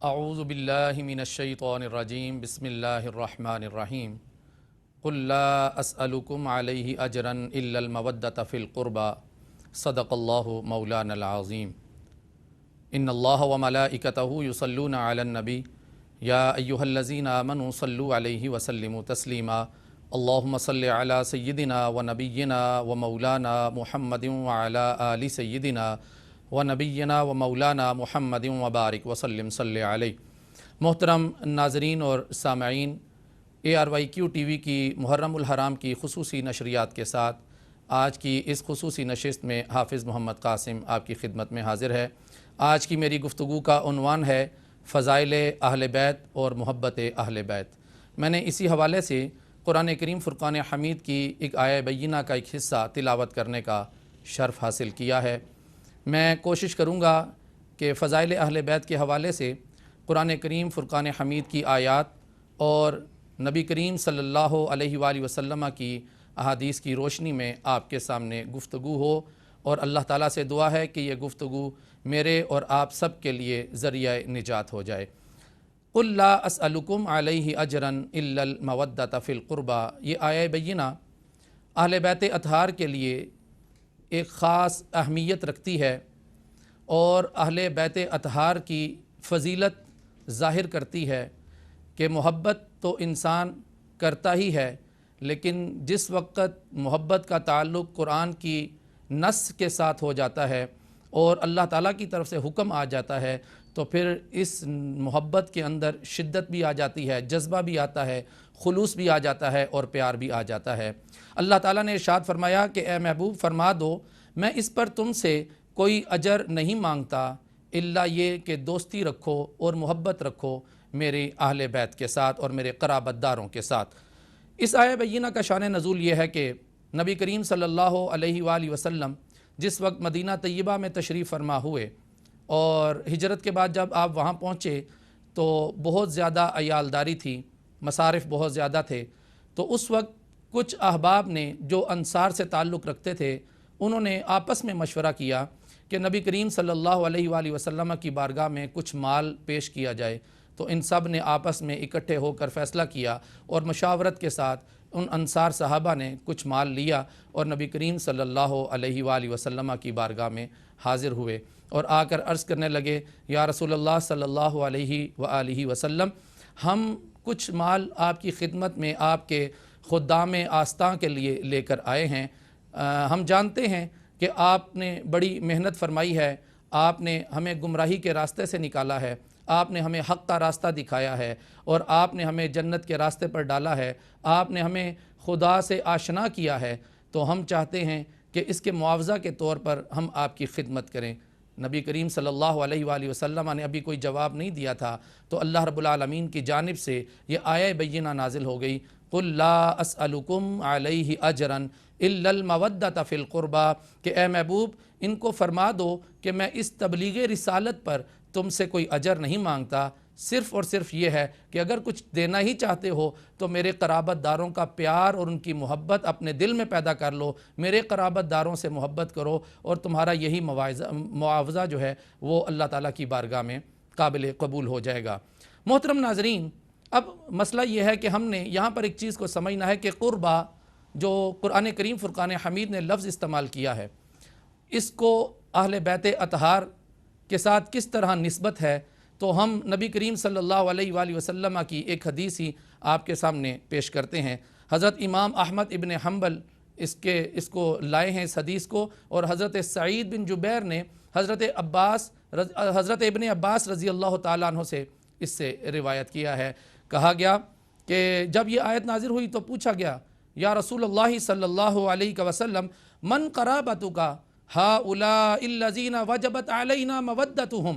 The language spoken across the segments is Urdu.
اعوذ باللہ من الشیطان الرجیم بسم اللہ الرحمن الرحیم قل لا اسألکم علیہ اجرا الا المودۃ فی القربى صدق اللہ مولانا العظیم ان اللہ وملائکتہ یصلون علی النبی یا ایہا الذین آمنوا صلوا علیہ وسلموا تسلیما اللہم صل علی سیدنا ونبینا ومولانا محمد وعلی آل سیدنا ونبینا ومولانا محمد وبارک وسلم صلی علیہ۔ محترم ناظرین اور سامعین، ARYQ ٹی وی کی محرم الحرام کی خصوصی نشریات کے ساتھ آج کی اس خصوصی نشست میں حافظ محمد قاسم آپ کی خدمت میں حاضر ہے۔ آج کی میری گفتگو کا عنوان ہے فضائل اہل بیت اور محبت اہل بیت۔ میں نے اسی حوالے سے قرآن کریم فرقان حمید کی ایک آیہ بینہ کا ایک حصہ تلاوت کرنے کا شرف حاصل کیا ہے۔ میں کوشش کروں گا کہ فضائل اہل بیت کے حوالے سے قرآن کریم فرقان حمید کی آیات اور نبی کریم صلی اللہ علیہ وآلہ وسلم کی احادیث کی روشنی میں آپ کے سامنے گفتگو ہو، اور اللہ تعالیٰ سے دعا ہے کہ یہ گفتگو میرے اور آپ سب کے لیے ذریعہ نجات ہو جائے۔ قل لا اسألکم علیہ اجرا الا المودۃ فی القربى، یہ آیہ بینہ اہل بیت اطہار کے لیے ایک خاص اہمیت رکھتی ہے اور اہل بیت اطہار کی فضیلت ظاہر کرتی ہے کہ محبت تو انسان کرتا ہی ہے، لیکن جس وقت محبت کا تعلق قرآن کی نص کے ساتھ ہو جاتا ہے اور اللہ تعالیٰ کی طرف سے حکم آ جاتا ہے تو پھر اس محبت کے اندر شدت بھی آ جاتی ہے، جذبہ بھی آتا ہے، خلوص بھی آ جاتا ہے اور پیار بھی آ جاتا ہے۔ اللہ تعالیٰ نے ارشاد فرمایا کہ اے محبوب فرما دو میں اس پر تم سے کوئی اجر نہیں مانگتا الا یہ کہ دوستی رکھو اور محبت رکھو میرے اہل بیت کے ساتھ اور میرے قرابت داروں کے ساتھ۔ اس آیہ بینہ کا شان نزول یہ ہے کہ نبی کریم صلی اللہ علیہ وآلہ وسلم جس وقت مدینہ طیبہ میں تشریف فرما ہوئے اور ہجرت کے بعد جب آپ وہاں پہنچے تو بہت زیادہ عیالداری تھی، مصارف بہت زیادہ تھے، تو اس وقت کچھ احباب نے جو انصار سے تعلق رکھتے تھے انہوں نے آپس میں مشورہ کیا کہ نبی کریم صلی اللہ علیہ وآلہ وسلم کی بارگاہ میں کچھ مال پیش کیا جائے۔ تو ان سب نے آپس میں اکٹھے ہو کر فیصلہ کیا اور مشاورت کے ساتھ ان انصار صحابہ نے کچھ مال لیا اور نبی کریم صلی اللہ علیہ وآلہ وسلم کی بارگاہ میں حاضر ہوئے اور آ کر عرض کرنے لگے یا رسول اللہ صلی اللہ علیہ وآلہ وسلم، ہم کچھ مال آپ کی خدمت میں آپ کے خدام آستاں کے لیے لے کر آئے ہیں۔ ہم جانتے ہیں کہ آپ نے بڑی محنت فرمائی ہے، آپ نے ہمیں گمراہی کے راستے سے نکالا ہے، آپ نے ہمیں حق کا راستہ دکھایا ہے اور آپ نے ہمیں جنت کے راستے پر ڈالا ہے، آپ نے ہمیں خدا سے آشنا کیا ہے، تو ہم چاہتے ہیں کہ اس کے معاوضہ کے طور پر ہم آپ کی خدمت کریں۔ نبی کریم صلی اللہ علیہ وآلہ وسلم نے ابھی کوئی جواب نہیں دیا تھا تو اللہ رب العالمین کی جانب سے یہ آیہ بینہ نازل ہو گئی، قل لا اسألکم علیہ اجرا الا المودۃ فی القربى، کہ اے محبوب ان کو فرما دو کہ میں اس تبلیغ رسالت پر تم سے کوئی اجر نہیں مانگتا، صرف اور صرف یہ ہے کہ اگر کچھ دینا ہی چاہتے ہو تو میرے قرابت داروں کا پیار اور ان کی محبت اپنے دل میں پیدا کر لو، میرے قرابت داروں سے محبت کرو اور تمہارا یہی معاوضہ جو ہے وہ اللہ تعالیٰ کی بارگاہ میں قابل قبول ہو جائے گا۔ محترم ناظرین، اب مسئلہ یہ ہے کہ ہم نے یہاں پر ایک چیز کو سمجھنا ہے کہ قربہ جو قرآن کریم فرقان حمید نے لفظ استعمال کیا ہے اس کو اہل بیت اطہار کے ساتھ کس طرح نسبت ہے، تو ہم نبی کریم صلی اللہ علیہ وآلہ وسلم کی ایک حدیث ہی آپ کے سامنے پیش کرتے ہیں۔ حضرت امام احمد ابن حنبل اس کو لائے ہیں اس حدیث کو، اور حضرت سعید بن جبیر نے حضرت ابن عباس رضی اللہ تعالیٰ عنہ سے اس سے روایت کیا ہے۔ کہا گیا کہ جب یہ آیت نازل ہوئی تو پوچھا گیا یا رسول اللہ صلی اللہ علیہ وسلم من قرابتک ہؤلاء الذین وجبت علینا مودتہم،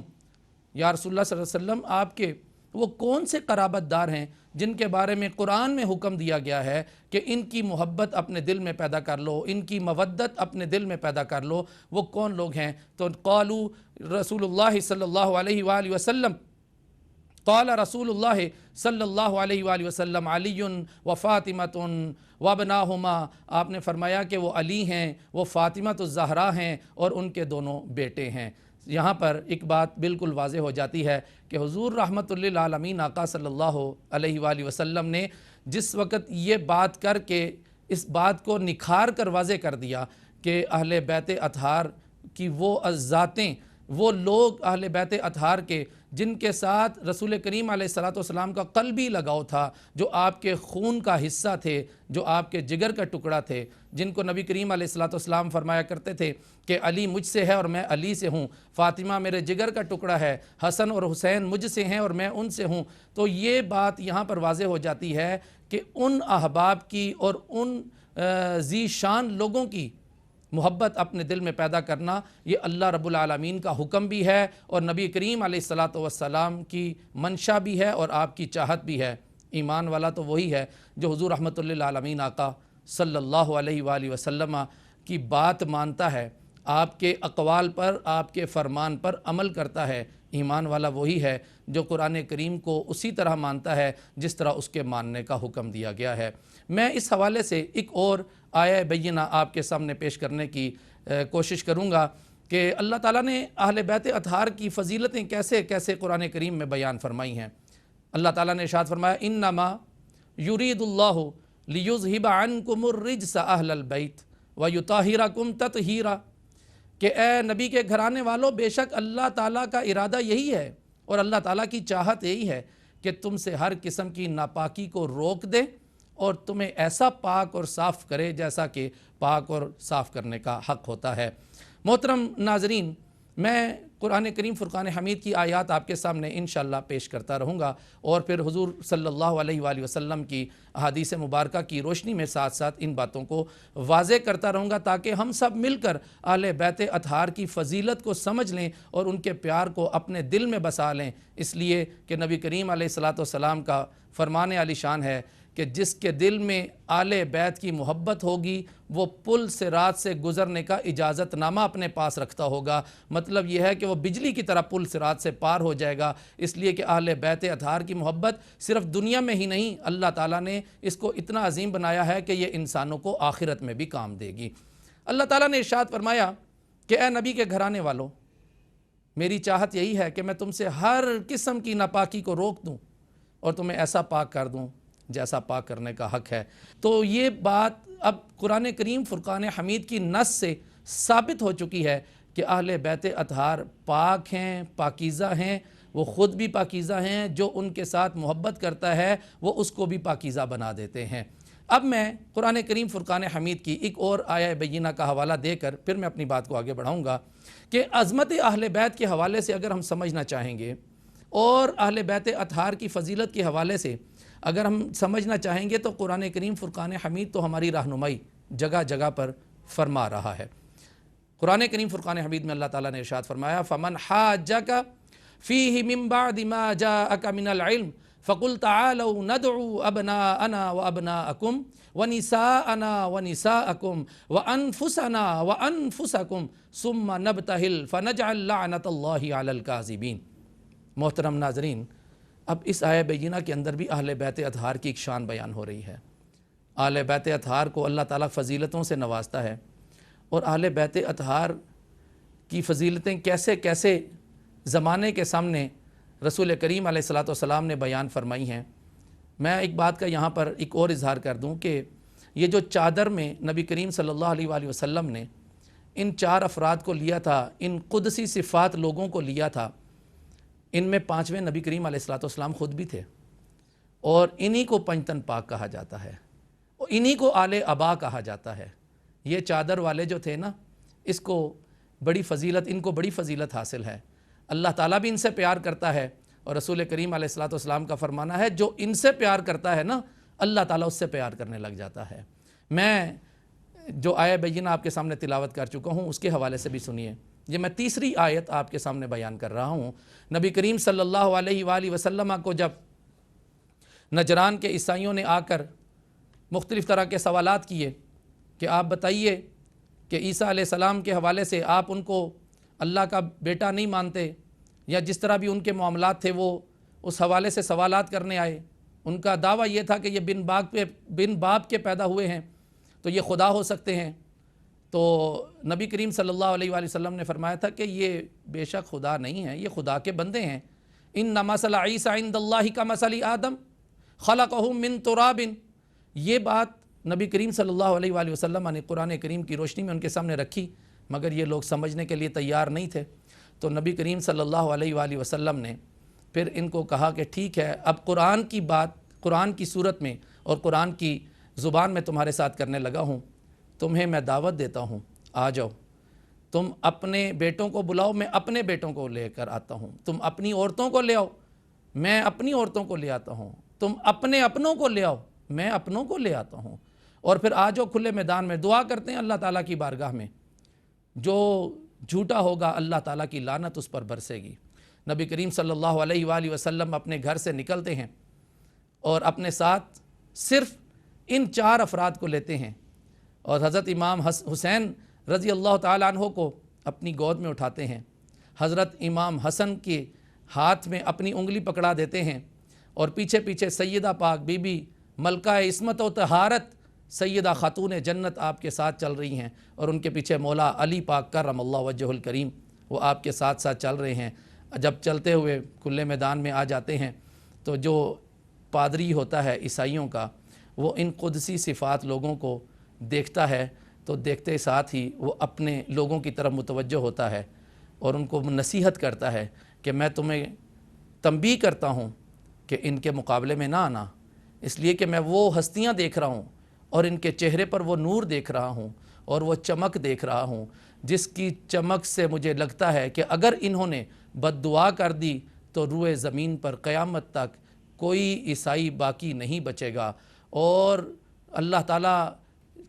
یا رسول اللہ صلی اللہ علیہ وسلم آپ کے وہ کون سے قرابت دار ہیں جن کے بارے میں قرآن میں حکم دیا گیا ہے کہ ان کی محبت اپنے دل میں پیدا کر لو، ان کی مودت اپنے دل میں پیدا کر لو، وہ کون لوگ ہیں؟ تو قالوا رسول اللہ صلی اللہ علیہ وآلہ وسلم قال رسول اللہ صلی اللہ علیہ وآلہ وسلم علی و فاطمۃ وابناہما، آپ نے فرمایا کہ وہ علی ہیں، وہ فاطمۃ الزہرا ہیں اور ان کے دونوں بیٹے ہیں۔ یہاں پر ایک بات بالکل واضح ہو جاتی ہے کہ حضور رحمت للعالمین آقا صلی اللہ علیہ وآلہ وسلم نے جس وقت یہ بات کر کے اس بات کو نکھار کر واضح کر دیا کہ اہل بیت اطہار کی وہ ذاتیں، وہ لوگ اہل بیت اطہار کے جن کے ساتھ رسول کریم علیہ السلام کا قلبی لگاؤ تھا، جو آپ کے خون کا حصہ تھے، جو آپ کے جگر کا ٹکڑا تھے، جن کو نبی کریم علیہ السلام فرمایا کرتے تھے کہ علی مجھ سے ہے اور میں علی سے ہوں، فاطمہ میرے جگر کا ٹکڑا ہے، حسن اور حسین مجھ سے ہیں اور میں ان سے ہوں۔ تو یہ بات یہاں پر واضح ہو جاتی ہے کہ ان احباب کی اور ان ذی شان لوگوں کی محبت اپنے دل میں پیدا کرنا یہ اللہ رب العالمین کا حکم بھی ہے اور نبی کریم علیہ السلام کی منشا بھی ہے اور آپ کی چاہت بھی ہے۔ ایمان والا تو وہی ہے جو حضور رحمت للعالمین آقا صلی اللہ علیہ وآلہ وسلم کی بات مانتا ہے، آپ کے اقوال پر، آپ کے فرمان پر عمل کرتا ہے۔ ایمان والا وہی ہے جو قرآن کریم کو اسی طرح مانتا ہے جس طرح اس کے ماننے کا حکم دیا گیا ہے۔ میں اس حوالے سے ایک اور آیہ بینہ آپ کے سامنے پیش کرنے کی کوشش کروں گا کہ اللہ تعالیٰ نے اہل بیت اطہار کی فضیلتیں کیسے کیسے قرآن کریم میں بیان فرمائی ہیں۔ اللہ تعالیٰ نے ارشاد فرمایا انما یرید اللہ لیذہب عنکم الرجس اہل البیت ویطہرکم تطہیرا، کہ اے نبی کے گھرانے والوں، بے شک اللہ تعالیٰ کا ارادہ یہی ہے اور اللہ تعالیٰ کی چاہت یہی ہے کہ تم سے ہر قسم کی ناپاکی کو روک دے اور تمہیں ایسا پاک اور صاف کرے جیسا کہ پاک اور صاف کرنے کا حق ہوتا ہے۔ محترم ناظرین، میں قرآن کریم فرقان حمید کی آیات آپ کے سامنے انشاءاللہ پیش کرتا رہوں گا اور پھر حضور صلی اللہ علیہ وآلہ وسلم کی احادیث مبارکہ کی روشنی میں ساتھ ساتھ ان باتوں کو واضح کرتا رہوں گا تاکہ ہم سب مل کر اہل بیت اطہار کی فضیلت کو سمجھ لیں اور ان کے پیار کو اپنے دل میں بسا لیں، اس لیے کہ نبی کریم علیہ السلام کا فرمان عالی شان ہے کہ جس کے دل میں آل بیت کی محبت ہوگی وہ پل صراط سے گزرنے کا اجازت نامہ اپنے پاس رکھتا ہوگا۔ مطلب یہ ہے کہ وہ بجلی کی طرح پل صراط سے پار ہو جائے گا، اس لیے کہ اہل بیت اطہار کی محبت صرف دنیا میں ہی نہیں، اللہ تعالیٰ نے اس کو اتنا عظیم بنایا ہے کہ یہ انسانوں کو آخرت میں بھی کام دے گی۔ اللہ تعالیٰ نے ارشاد فرمایا کہ اے نبی کے گھرانے والوں، میری چاہت یہی ہے کہ میں تم سے ہر قسم کی ناپاکی کو روک دوں اور تمہیں ایسا پاک کر دوں جیسا پاک کرنے کا حق ہے۔ تو یہ بات اب قرآن کریم فرقان حمید کی نص سے ثابت ہو چکی ہے کہ اہل بیت اطہار پاک ہیں، پاکیزہ ہیں، وہ خود بھی پاکیزہ ہیں، جو ان کے ساتھ محبت کرتا ہے وہ اس کو بھی پاکیزہ بنا دیتے ہیں۔ اب میں قرآن کریم فرقان حمید کی ایک اور آیہ بینہ کا حوالہ دے کر پھر میں اپنی بات کو آگے بڑھاؤں گا کہ عظمت اہل بیت کے حوالے سے اگر ہم سمجھنا چاہیں گے اور اہل بیت اطہار کی فضیلت کے حوالے سے اگر ہم سمجھنا چاہیں گے تو قرآن کریم فرقان حمید تو ہماری رہنمائی جگہ جگہ پر فرما رہا ہے۔ قرآن کریم فرقان حمید میں اللہ تعالیٰ نے ارشاد فرمایا فَمَنْ حَاجَّكَ فِيهِ مِن بَعْدِ مَا جَاءَكَ مِنَ الْعِلْمِ فَقُلْ تَعَالَوْا نَدْعُوا أَبْنَاءَنَا وَأَبْنَاءَكُمْ وَنِسَاءَنَا وَنِسَاءَكُمْ وَأَنفُسَنَا وَأَنفُسَكُمْ ثُمَّ نَبْتَهِلْ فَنَجْعَلْ لَعْنَةَ اللَّهِ عَلَى الْكَاذِبِينَ۔ محترم ناظرین، اب اس آیہ بینہ کے اندر بھی اہل بیت اطہار کی ایک شان بیان ہو رہی ہے۔ اہل بیت اطہار کو اللہ تعالیٰ فضیلتوں سے نوازتا ہے اور اہل بیت اطہار کی فضیلتیں کیسے کیسے زمانے کے سامنے رسول کریم علیہ السلام نے بیان فرمائی ہیں۔ میں ایک بات کا یہاں پر ایک اور اظہار کر دوں کہ یہ جو چادر میں نبی کریم صلی اللہ علیہ وآلہ وسلم نے ان 4 افراد کو لیا تھا، ان قدسی صفات لوگوں کو لیا تھا، ان میں 5ویں نبی کریم علیہ السلام خود بھی تھے اور انہی کو پنجتن پاک کہا جاتا ہے اور انہی کو آل ابا کہا جاتا ہے۔ یہ چادر والے جو تھے نا، اس کو بڑی فضیلت، ان کو بڑی فضیلت حاصل ہے۔ اللہ تعالیٰ بھی ان سے پیار کرتا ہے اور رسول کریم علیہ السلام کا فرمانا ہے جو ان سے پیار کرتا ہے نا، اللہ تعالیٰ اس سے پیار کرنے لگ جاتا ہے۔ میں جو آیہ بینہ آپ کے سامنے تلاوت کر چکا ہوں اس کے حوالے سے بھی سنیے۔ یہ میں تیسری آیت آپ کے سامنے بیان کر رہا ہوں۔ نبی کریم صلی اللہ علیہ وآلہ وسلم کو جب نجران کے عیسائیوں نے آ کر مختلف طرح کے سوالات کیے کہ آپ بتائیے کہ عیسیٰ علیہ السلام کے حوالے سے آپ ان کو اللہ کا بیٹا نہیں مانتے، یا جس طرح بھی ان کے معاملات تھے وہ اس حوالے سے سوالات کرنے آئے۔ ان کا دعویٰ یہ تھا کہ یہ بن باپ کے پیدا ہوئے ہیں تو یہ خدا ہو سکتے ہیں۔ تو نبی کریم صلی اللہ علیہ وآلہ وسلم نے فرمایا تھا کہ یہ بے شک خدا نہیں ہے، یہ خدا کے بندے ہیں۔ ان مثل عیسیٰ عند اللہ کا مثل آدم خلقہ من تراب، یہ بات نبی کریم صلی اللہ علیہ وآلہ وسلم نے قرآن کریم کی روشنی میں ان کے سامنے رکھی، مگر یہ لوگ سمجھنے کے لیے تیار نہیں تھے۔ تو نبی کریم صلی اللہ علیہ وآلہ وسلم نے پھر ان کو کہا کہ ٹھیک ہے، اب قرآن کی بات قرآن کی صورت میں اور قرآن کی زبان میں تمہارے ساتھ کرنے لگا ہوں، تمہیں میں دعوت دیتا ہوں، آ جاؤ، تم اپنے بیٹوں کو بلاؤ، میں اپنے بیٹوں کو لے کر آتا ہوں، تم اپنی عورتوں کو لے آؤ، میں اپنی عورتوں کو لے آتا ہوں، تم اپنے اپنوں کو لے آؤ، میں اپنوں کو لے آتا ہوں، اور پھر آ جاؤ کھلے میدان میں دعا کرتے ہیں اللہ تعالیٰ کی بارگاہ میں، جو جھوٹا ہوگا اللہ تعالیٰ کی لعنت اس پر برسے گی۔ نبی کریم صلی اللہ علیہ وآلہ وسلم اپنے گھر سے نکلتے ہیں اور اپنے ساتھ صرف ان 4 افراد کو لیتے ہیں، اور حضرت امام حسین رضی اللہ تعالیٰ عنہ کو اپنی گود میں اٹھاتے ہیں، حضرت امام حسن کے ہاتھ میں اپنی انگلی پکڑا دیتے ہیں، اور پیچھے پیچھے سیدہ پاک بی بی ملکہ عصمت و طہارت سیدہ خاتون جنت آپ کے ساتھ چل رہی ہیں، اور ان کے پیچھے مولا علی پاک کرم اللہ وجہہ الکریم وہ آپ کے ساتھ ساتھ چل رہے ہیں۔ جب چلتے ہوئے کھلے میدان میں آ جاتے ہیں تو جو پادری ہوتا ہے عیسائیوں کا، وہ ان قدسی صفات لوگوں کو دیکھتا ہے تو دیکھتے ساتھ ہی وہ اپنے لوگوں کی طرف متوجہ ہوتا ہے اور ان کو نصیحت کرتا ہے کہ میں تمہیں تنبیہ کرتا ہوں کہ ان کے مقابلے میں نہ آنا، اس لیے کہ میں وہ ہستیاں دیکھ رہا ہوں اور ان کے چہرے پر وہ نور دیکھ رہا ہوں اور وہ چمک دیکھ رہا ہوں، جس کی چمک سے مجھے لگتا ہے کہ اگر انہوں نے بد دعا کر دی تو روئے زمین پر قیامت تک کوئی عیسائی باقی نہیں بچے گا، اور اللہ تعالیٰ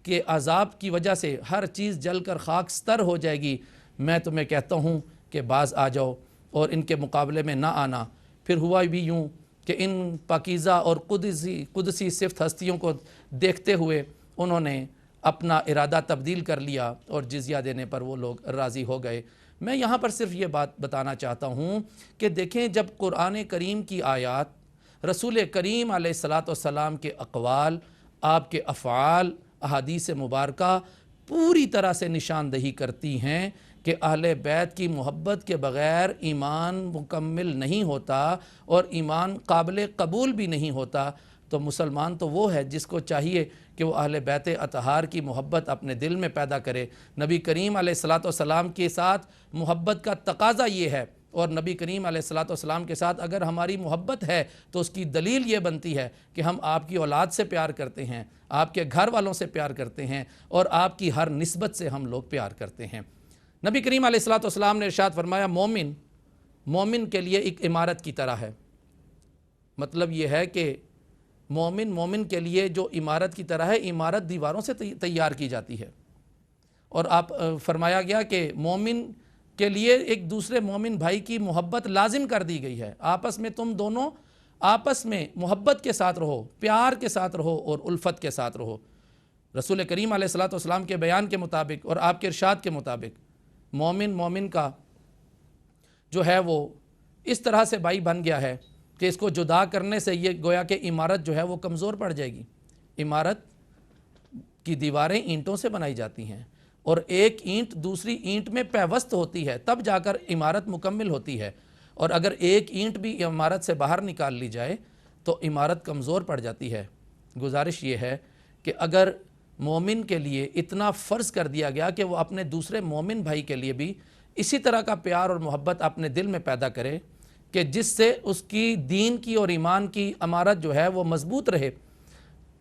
کے عذاب کی وجہ سے ہر چیز جل کر خاکستر ہو جائے گی۔ میں تمہیں کہتا ہوں کہ باز آ جاؤ اور ان کے مقابلے میں نہ آنا۔ پھر ہوا بھی یوں کہ ان پاکیزہ اور قدسی صفت ہستیوں کو دیکھتے ہوئے انہوں نے اپنا ارادہ تبدیل کر لیا اور جزیہ دینے پر وہ لوگ راضی ہو گئے۔ میں یہاں پر صرف یہ بات بتانا چاہتا ہوں کہ دیکھیں، جب قرآن کریم کی آیات، رسول کریم علیہ الصلاۃ والسلام کے اقوال، آپ کے افعال، احادیث مبارکہ پوری طرح سے نشاندہی کرتی ہیں کہ اہل بیت کی محبت کے بغیر ایمان مکمل نہیں ہوتا اور ایمان قابل قبول بھی نہیں ہوتا، تو مسلمان تو وہ ہے جس کو چاہیے کہ وہ اہل بیت اطہار کی محبت اپنے دل میں پیدا کرے۔ نبی کریم علیہ الصلاۃ والسلام کے ساتھ محبت کا تقاضا یہ ہے، اور نبی کریم علیہ الصلاۃ والسلام کے ساتھ اگر ہماری محبت ہے تو اس کی دلیل یہ بنتی ہے کہ ہم آپ کی اولاد سے پیار کرتے ہیں، آپ کے گھر والوں سے پیار کرتے ہیں، اور آپ کی ہر نسبت سے ہم لوگ پیار کرتے ہیں۔ نبی کریم علیہ الصلاۃ والسلام نے ارشاد فرمایا، مومن کے لیے ایک عمارت کی طرح ہے۔ مطلب یہ ہے کہ مومن کے لیے جو عمارت کی طرح ہے، عمارت دیواروں سے تیار کی جاتی ہے، اور آپ فرمایا گیا کہ مومن کے لیے ایک دوسرے مومن بھائی کی محبت لازم کر دی گئی ہے، آپس میں تم دونوں آپس میں محبت کے ساتھ رہو، پیار کے ساتھ رہو اور الفت کے ساتھ رہو۔ رسول کریم علیہ الصلاۃ والسلام کے بیان کے مطابق اور آپ کے ارشاد کے مطابق مومن کا جو ہے وہ اس طرح سے بھائی بن گیا ہے کہ اس کو جدا کرنے سے یہ گویا کہ عمارت جو ہے وہ کمزور پڑ جائے گی۔ عمارت کی دیواریں اینٹوں سے بنائی جاتی ہیں، اور ایک اینٹ دوسری اینٹ میں پیوست ہوتی ہے، تب جا کر عمارت مکمل ہوتی ہے، اور اگر ایک اینٹ بھی عمارت سے باہر نکال لی جائے تو عمارت کمزور پڑ جاتی ہے۔ گزارش یہ ہے کہ اگر مومن کے لیے اتنا فرض کر دیا گیا کہ وہ اپنے دوسرے مومن بھائی کے لیے بھی اسی طرح کا پیار اور محبت اپنے دل میں پیدا کرے کہ جس سے اس کی دین کی اور ایمان کی عمارت جو ہے وہ مضبوط رہے،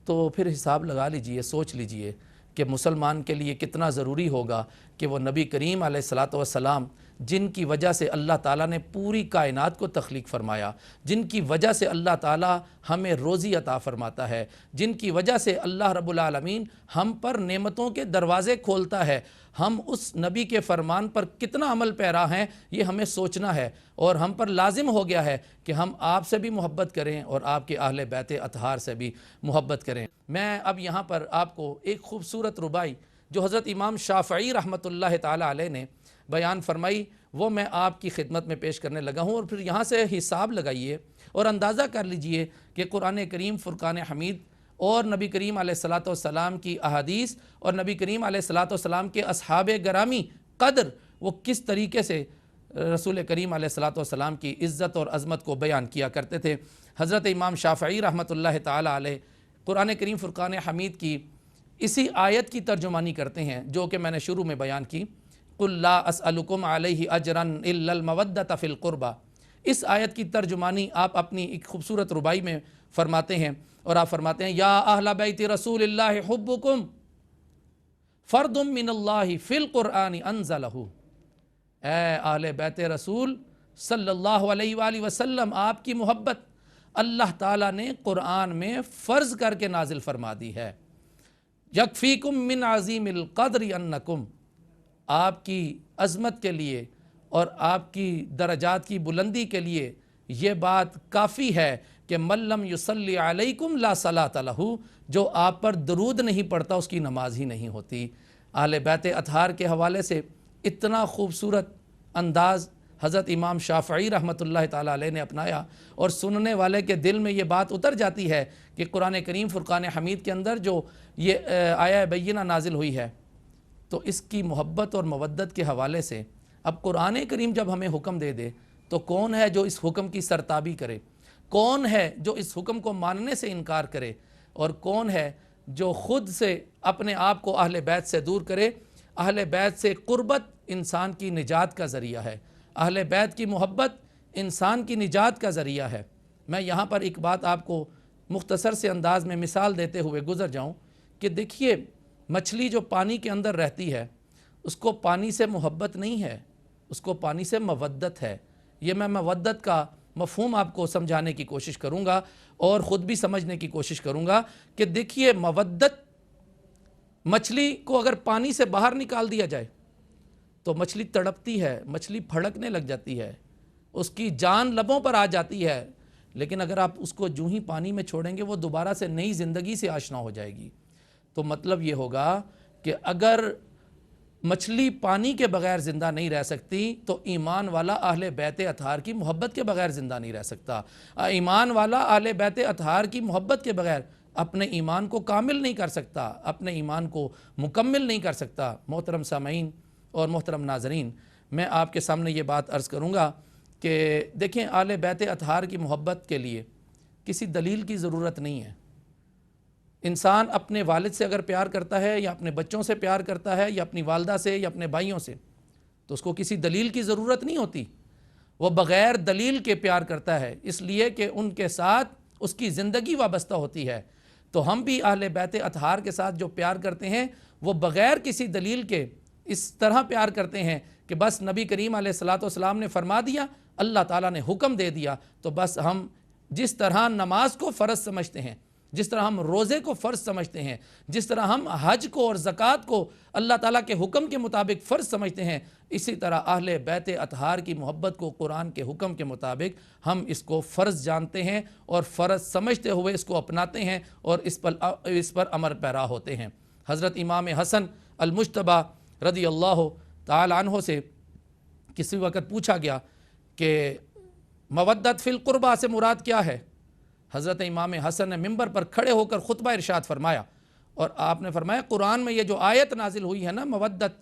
تو پھر حساب لگا لیجئے، سوچ لیجئے کہ مسلمان کے لیے کتنا ضروری ہوگا کہ وہ نبی کریم علیہ الصلاۃ والسلام، جن کی وجہ سے اللہ تعالیٰ نے پوری کائنات کو تخلیق فرمایا، جن کی وجہ سے اللہ تعالیٰ ہمیں روزی عطا فرماتا ہے، جن کی وجہ سے اللہ رب العالمین ہم پر نعمتوں کے دروازے کھولتا ہے، ہم اس نبی کے فرمان پر کتنا عمل پیرا ہیں یہ ہمیں سوچنا ہے، اور ہم پر لازم ہو گیا ہے کہ ہم آپ سے بھی محبت کریں اور آپ کے اہل بیت اطہار سے بھی محبت کریں۔ میں اب یہاں پر آپ کو ایک خوبصورت ربائی جو حضرت امام شافعی رحمۃ اللہ تعالیٰ علیہ نے بیان فرمائی، وہ میں آپ کی خدمت میں پیش کرنے لگا ہوں، اور پھر یہاں سے حساب لگائیے اور اندازہ کر لیجئے کہ قرآن کریم فرقان حمید اور نبی کریم علیہ الصلاۃ والسلام کی احادیث اور نبی کریم علیہ الصلاۃ والسلام کے اصحاب گرامی قدر وہ کس طریقے سے رسول کریم علیہ الصلاۃ والسلام کی عزت اور عظمت کو بیان کیا کرتے تھے۔ حضرت امام شافعی رحمۃ اللہ تعالی علیہ قرآن کریم فرقان حمید کی اسی آیت کی ترجمانی کرتے ہیں جو کہ میں نے شروع میں بیان کی، قُلْ لَا أَسْأَلُكُمْ عَلَيْهِ أَجْرًا إِلَّا الْمَوَدَّةَ فِي الْقُرْبَى۔ اس آیت کی ترجمانی آپ اپنی ایک خوبصورت ربائی میں فرماتے ہیں، اور آپ فرماتے ہیں یا اہل بیت رسول اللہ حبکم فرد من اللہ فی القرآن انزلہ۔ اے اہل بیت رسول صلی اللہ علیہ وآلہ وسلم، آپ کی محبت اللہ تعالیٰ نے قرآن میں فرض کر کے نازل فرما دی ہے۔ یکفیکم من عظیم القدر انکم، آپ کی عظمت کے لیے اور آپ کی درجات کی بلندی کے لیے یہ بات کافی ہے کہ من لم یصلی علیکم لا صلاۃ لہ، جو آپ پر درود نہیں پڑھتا اس کی نماز ہی نہیں ہوتی۔ اہل بیت اطہار کے حوالے سے اتنا خوبصورت انداز حضرت امام شافعی رحمۃ اللہ تعالی علیہ نے اپنایا، اور سننے والے کے دل میں یہ بات اتر جاتی ہے کہ قرآن کریم فرقان حمید کے اندر جو یہ آیہ بینہ نازل ہوئی ہے تو اس کی محبت اور مودت کے حوالے سے اب قرآن کریم جب ہمیں حکم دے دے تو کون ہے جو اس حکم کی سرتابی کرے، کون ہے جو اس حکم کو ماننے سے انکار کرے، اور کون ہے جو خود سے اپنے آپ کو اہل بیت سے دور کرے۔ اہل بیت سے قربت انسان کی نجات کا ذریعہ ہے، اہل بیت کی محبت انسان کی نجات کا ذریعہ ہے۔ میں یہاں پر ایک بات آپ کو مختصر سے انداز میں مثال دیتے ہوئے گزر جاؤں کہ دیکھیے، مچھلی جو پانی کے اندر رہتی ہے اس کو پانی سے محبت نہیں ہے، اس کو پانی سے مودت ہے۔ یہ میں مودت کا مفہوم آپ کو سمجھانے کی کوشش کروں گا اور خود بھی سمجھنے کی کوشش کروں گا کہ دیکھیے، مودت مچھلی کو اگر پانی سے باہر نکال دیا جائے تو مچھلی تڑپتی ہے، مچھلی پھڑکنے لگ جاتی ہے، اس کی جان لبوں پر آ جاتی ہے، لیکن اگر آپ اس کو جو ہی پانی میں چھوڑیں گے وہ دوبارہ سے نئی زندگی سے آشنا ہو جائے گی۔ تو مطلب یہ ہوگا کہ اگر مچھلی پانی کے بغیر زندہ نہیں رہ سکتی تو ایمان والا اہل بیت اطہار کی محبت کے بغیر زندہ نہیں رہ سکتا۔ ایمان والا اہل بیت اطہار کی محبت کے بغیر اپنے ایمان کو کامل نہیں کر سکتا، اپنے ایمان کو مکمل نہیں کر سکتا۔ محترم سامعین اور محترم ناظرین، میں آپ کے سامنے یہ بات عرض کروں گا کہ دیکھیں، اہل بیت اطہار کی محبت کے لیے کسی دلیل کی ضرورت نہیں ہے۔ انسان اپنے والد سے اگر پیار کرتا ہے یا اپنے بچوں سے پیار کرتا ہے یا اپنی والدہ سے یا اپنے بھائیوں سے تو اس کو کسی دلیل کی ضرورت نہیں ہوتی، وہ بغیر دلیل کے پیار کرتا ہے، اس لیے کہ ان کے ساتھ اس کی زندگی وابستہ ہوتی ہے۔ تو ہم بھی اہل بیت اطہار کے ساتھ جو پیار کرتے ہیں وہ بغیر کسی دلیل کے اس طرح پیار کرتے ہیں کہ بس نبی کریم علیہ الصلاۃ والسلام نے فرما دیا، اللہ تعالیٰ نے حکم دے دیا، تو بس ہم جس طرح نماز کو فرض سمجھتے ہیں، جس طرح ہم روزے کو فرض سمجھتے ہیں، جس طرح ہم حج کو اور زکوٰۃ کو اللہ تعالیٰ کے حکم کے مطابق فرض سمجھتے ہیں، اسی طرح اہل بیت اطہار کی محبت کو قرآن کے حکم کے مطابق ہم اس کو فرض جانتے ہیں اور فرض سمجھتے ہوئے اس کو اپناتے ہیں اور اس پر عمل پیرا ہوتے ہیں۔ حضرت امام حسن المجتبیٰ رضی اللہ تعالی عنہ سے کسی وقت پوچھا گیا کہ مودت فی القربہ سے مراد کیا ہے؟ حضرت امام حسن نے ممبر پر کھڑے ہو کر خطبہ ارشاد فرمایا، اور آپ نے فرمایا قرآن میں یہ جو آیت نازل ہوئی ہے نا مودت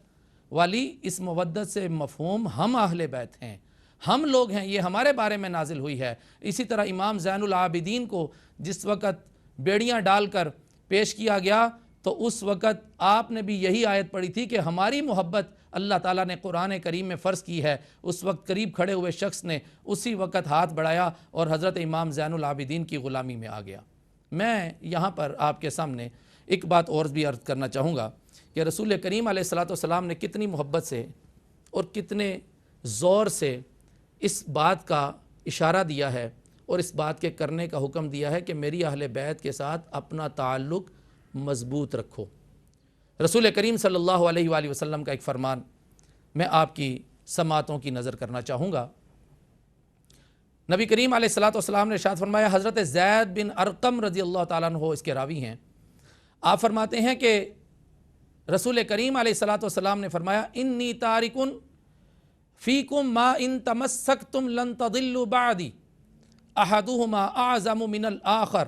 والی، اس مودت سے مفہوم ہم اہل بیت ہیں، ہم لوگ ہیں، یہ ہمارے بارے میں نازل ہوئی ہے۔ اسی طرح امام زین العابدین کو جس وقت بیڑیاں ڈال کر پیش کیا گیا تو اس وقت آپ نے بھی یہی آیت پڑھی تھی کہ ہماری محبت اللہ تعالیٰ نے قرآن کریم میں فرض کی ہے۔ اس وقت قریب کھڑے ہوئے شخص نے اسی وقت ہاتھ بڑھایا اور حضرت امام زین العابدین کی غلامی میں آ گیا۔ میں یہاں پر آپ کے سامنے ایک بات اور بھی عرض کرنا چاہوں گا کہ رسول کریم علیہ الصلاۃ والسلام نے کتنی محبت سے اور کتنے زور سے اس بات کا اشارہ دیا ہے اور اس بات کے کرنے کا حکم دیا ہے کہ میری اہل بیت کے ساتھ اپنا تعلق مضبوط رکھو۔ رسول کریم صلی اللہ علیہ وآلہ وسلم کا ایک فرمان میں آپ کی سماعتوں کی نظر کرنا چاہوں گا۔ نبی کریم علیہ الصلاۃ والسلام نے ارشاد فرمایا، حضرت زید بن ارقم رضی اللہ تعالیٰ عنہ اس کے راوی ہیں، آپ فرماتے ہیں کہ رسول کریم علیہ الصلاۃ والسلام نے فرمایا، انی تارکن فیکم ما ان تمسکتم لن تضلوا بعدی احدہما اعظم من الآخر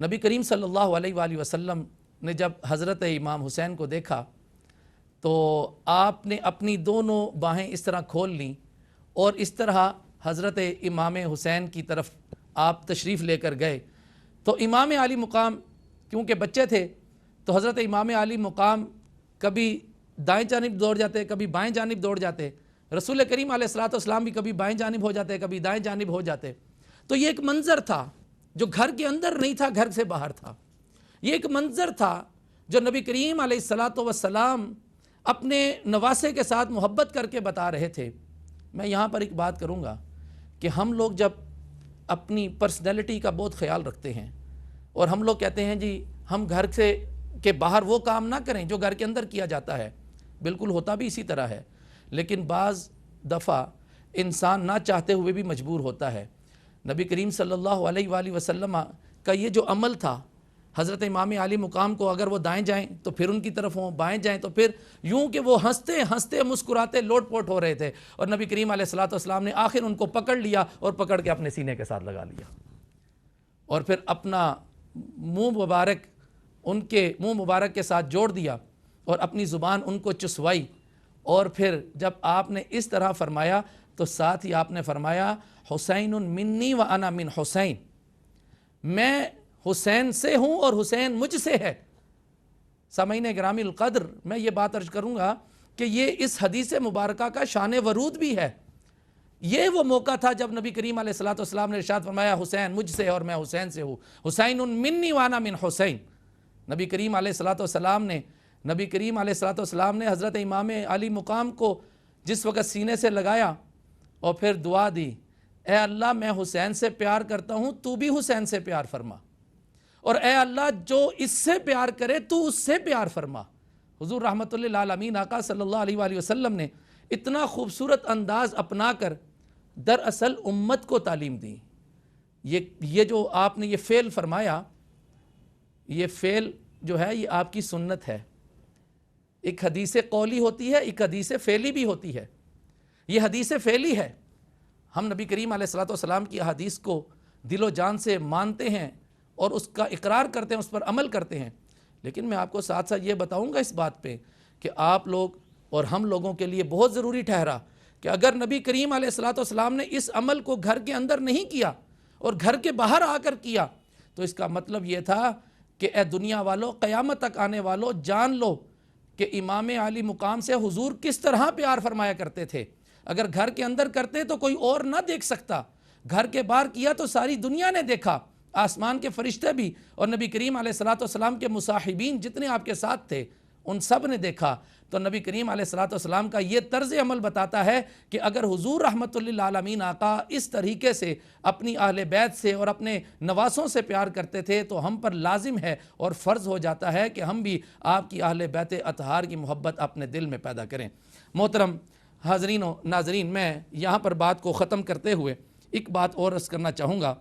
نبی کریم صلی اللہ علیہ وآلہ وسلم نے جب حضرت امام حسین کو دیکھا تو آپ نے اپنی دونوں باہیں اس طرح کھول لیں اور اس طرح حضرت امام حسین کی طرف آپ تشریف لے کر گئے. تو امام عالی مقام کیونکہ بچے تھے تو حضرت امام عالی مقام کبھی دائیں جانب دوڑ جاتے کبھی بائیں جانب دوڑ جاتے. رسول کریم علیہ الصلوۃ والسلام بھی کبھی بائیں جانب ہو جاتے کبھی دائیں جانب ہو جاتے. تو یہ ایک منظر تھا جو گھر کے اندر نہیں تھا، گھر سے باہر تھا. یہ ایک منظر تھا جو نبی کریم علیہ الصلوۃ والسلام اپنے نواسے کے ساتھ محبت کر کے بتا رہے تھے. میں یہاں پر ایک بات کروں گا کہ ہم لوگ جب اپنی پرسنالٹی کا بہت خیال رکھتے ہیں اور ہم لوگ کہتے ہیں جی ہم گھر سے کے باہر وہ کام نہ کریں جو گھر کے اندر کیا جاتا ہے، بالکل ہوتا بھی اسی طرح ہے، لیکن بعض دفعہ انسان نہ چاہتے ہوئے بھی مجبور ہوتا ہے. نبی کریم صلی اللہ علیہ وآلہ وسلم کا یہ جو عمل تھا، حضرت امام عالی مقام کو اگر وہ دائیں جائیں تو پھر ان کی طرف ہوں، بائیں جائیں تو پھر یوں کہ وہ ہنستے ہنستے مسکراتے لوٹ پوٹ ہو رہے تھے. اور نبی کریم علیہ الصلوۃ والسلام نے آخر ان کو پکڑ لیا اور پکڑ کے اپنے سینے کے ساتھ لگا لیا اور پھر اپنا منہ مبارک ان کے منہ مبارک کے ساتھ جوڑ دیا اور اپنی زبان ان کو چسوائی. اور پھر جب آپ نے اس طرح فرمایا تو ساتھ ہی آپ نے فرمایا حسین منی و انا من حسین، میں حسین سے ہوں اور حسین مجھ سے ہے. سامعین گرامی القدر، میں یہ بات عرض کروں گا کہ یہ اس حدیث مبارکہ کا شان ورود بھی ہے. یہ وہ موقع تھا جب نبی کریم علیہ الصلوۃ والسلام نے ارشاد فرمایا حسین مجھ سے اور میں حسین سے ہوں، حسین منی وانا من حسین. نبی کریم علیہ الصلوۃ والسلام نے حضرت امام علی مقام کو جس وقت سینے سے لگایا اور پھر دعا دی، اے اللہ میں حسین سے پیار کرتا ہوں، تو بھی حسین سے پیار فرما، اور اے اللہ جو اس سے پیار کرے تو اس سے پیار فرما. حضور رحمت للعالمین آقا صلی اللہ علیہ وآلہ وسلم نے اتنا خوبصورت انداز اپنا کر دراصل امت کو تعلیم دی. یہ جو آپ نے یہ فعل فرمایا، یہ فعل جو ہے یہ آپ کی سنت ہے. ایک حدیث قولی ہوتی ہے، ایک حدیث فعلی بھی ہوتی ہے. یہ حدیث فعلی ہے، ہم نبی کریم علیہ الصلوۃ والسلام کی احادیث کو دل و جان سے مانتے ہیں اور اس کا اقرار کرتے ہیں، اس پر عمل کرتے ہیں. لیکن میں آپ کو ساتھ ساتھ یہ بتاؤں گا اس بات پہ کہ آپ لوگ اور ہم لوگوں کے لیے بہت ضروری ٹھہرا کہ اگر نبی کریم علیہ الصلوۃ والسلام نے اس عمل کو گھر کے اندر نہیں کیا اور گھر کے باہر آ کر کیا تو اس کا مطلب یہ تھا کہ اے دنیا والو، قیامت تک آنے والو، جان لو کہ امام علی مقام سے حضور کس طرح پیار فرمایا کرتے تھے. اگر گھر کے اندر کرتے تو کوئی اور نہ دیکھ سکتا، گھر کے باہر کیا تو ساری دنیا نے دیکھا، آسمان کے فرشتے بھی اور نبی کریم علیہ الصلوۃ والسلام کے مصاحبین جتنے آپ کے ساتھ تھے ان سب نے دیکھا. تو نبی کریم علیہ الصلوۃ والسلام کا یہ طرز عمل بتاتا ہے کہ اگر حضور رحمت للعالمین آقا اس طریقے سے اپنی اہل بیت سے اور اپنے نواسوں سے پیار کرتے تھے تو ہم پر لازم ہے اور فرض ہو جاتا ہے کہ ہم بھی آپ کی اہل بیت اطہار کی محبت اپنے دل میں پیدا کریں. محترم حاضرین و ناظرین، میں یہاں پر بات کو ختم کرتے ہوئے ایک بات اور عرض کرنا چاہوں گا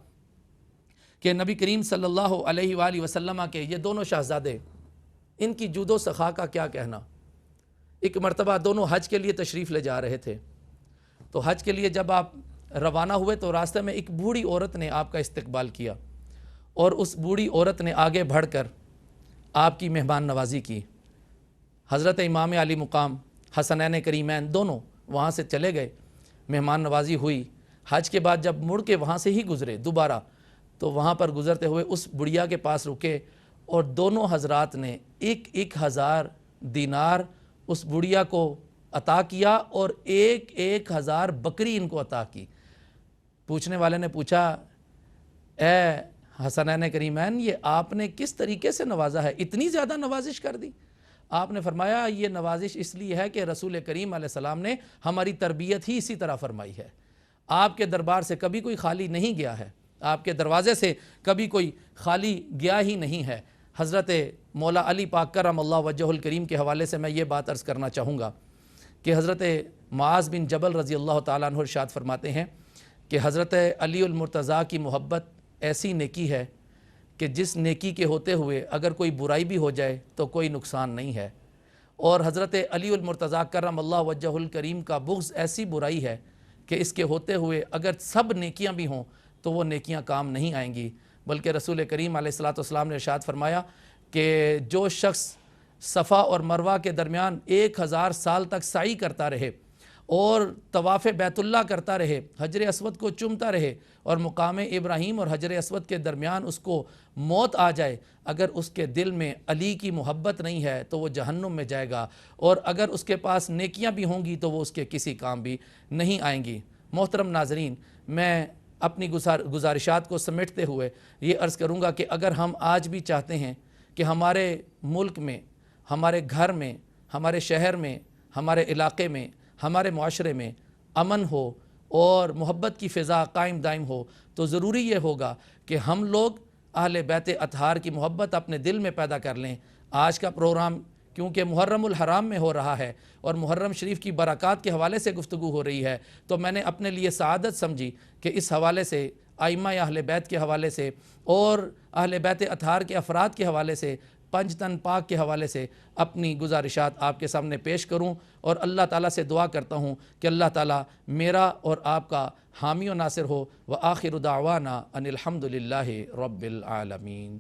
کہ نبی کریم صلی اللہ علیہ وآلہ وسلم کے یہ دونوں شہزادے، ان کی جود و سخا کا کیا کہنا. ایک مرتبہ دونوں حج کے لیے تشریف لے جا رہے تھے. تو حج کے لیے جب آپ روانہ ہوئے تو راستے میں ایک بوڑھی عورت نے آپ کا استقبال کیا اور اس بوڑھی عورت نے آگے بڑھ کر آپ کی مہمان نوازی کی. حضرت امام علی مقام، حسنین کریمین دونوں وہاں سے چلے گئے، مہمان نوازی ہوئی. حج کے بعد جب مڑ کے وہاں سے ہی گزرے دوبارہ تو وہاں پر گزرتے ہوئے اس بڑھیا کے پاس رکے اور دونوں حضرات نے 1000 دینار اس بڑھیا کو عطا کیا اور 1000 بکری ان کو عطا کی. پوچھنے والے نے پوچھا، اے حسنین کریمین، یہ آپ نے کس طریقے سے نوازا ہے، اتنی زیادہ نوازش کر دی؟ آپ نے فرمایا یہ نوازش اس لیے ہے کہ رسول کریم علیہ السلام نے ہماری تربیت ہی اسی طرح فرمائی ہے. آپ کے دربار سے کبھی کوئی خالی نہیں گیا ہے، آپ کے دروازے سے کبھی کوئی خالی گیا ہی نہیں ہے. حضرت مولا علی پاک کرم اللہ وجہ الکریم کے حوالے سے میں یہ بات عرض کرنا چاہوں گا کہ حضرت معاذ بن جبل رضی اللہ تعالیٰ عنہ ارشاد فرماتے ہیں کہ حضرت علی المرتضیٰ کی محبت ایسی نیکی ہے کہ جس نیکی کے ہوتے ہوئے اگر کوئی برائی بھی ہو جائے تو کوئی نقصان نہیں ہے. اور حضرت علی المرتضیٰ کرم اللہ وجہ الکریم کا بغض ایسی برائی ہے کہ اس کے ہوتے ہوئے اگر سب نیکیاں بھی ہوں تو وہ نیکیاں کام نہیں آئیں گی. بلکہ رسول کریم علیہ الصلوۃ والسلام نے ارشاد فرمایا کہ جو شخص صفا اور مروہ کے درمیان 1000 سال تک سعی کرتا رہے اور طواف بیت اللہ کرتا رہے، حجر اسود کو چومتا رہے، اور مقام ابراہیم اور حجر اسود کے درمیان اس کو موت آ جائے، اگر اس کے دل میں علی کی محبت نہیں ہے تو وہ جہنم میں جائے گا، اور اگر اس کے پاس نیکیاں بھی ہوں گی تو وہ اس کے کسی کام بھی نہیں آئیں گی۔ محترم ناظرین، میں اپنی گزارشات کو سمیٹتے ہوئے یہ عرض کروں گا کہ اگر ہم آج بھی چاہتے ہیں کہ ہمارے ملک میں، ہمارے گھر میں، ہمارے شہر میں، ہمارے علاقے میں، ہمارے معاشرے میں امن ہو اور محبت کی فضا قائم دائم ہو، تو ضروری یہ ہوگا کہ ہم لوگ اہل بیت اطہار کی محبت اپنے دل میں پیدا کر لیں۔ آج کا پروگرام کیونکہ محرم الحرام میں ہو رہا ہے اور محرم شریف کی برکات کے حوالے سے گفتگو ہو رہی ہے، تو میں نے اپنے لیے سعادت سمجھی کہ اس حوالے سے ائمہ اہل بیت کے حوالے سے اور اہل بیت اطہار کے افراد کے حوالے سے، پنج تن پاک کے حوالے سے اپنی گزارشات آپ کے سامنے پیش کروں، اور اللہ تعالیٰ سے دعا کرتا ہوں کہ اللہ تعالیٰ میرا اور آپ کا حامی و ناصر ہو۔ وآخر دعوانا ان الحمد للہ رب العالمین۔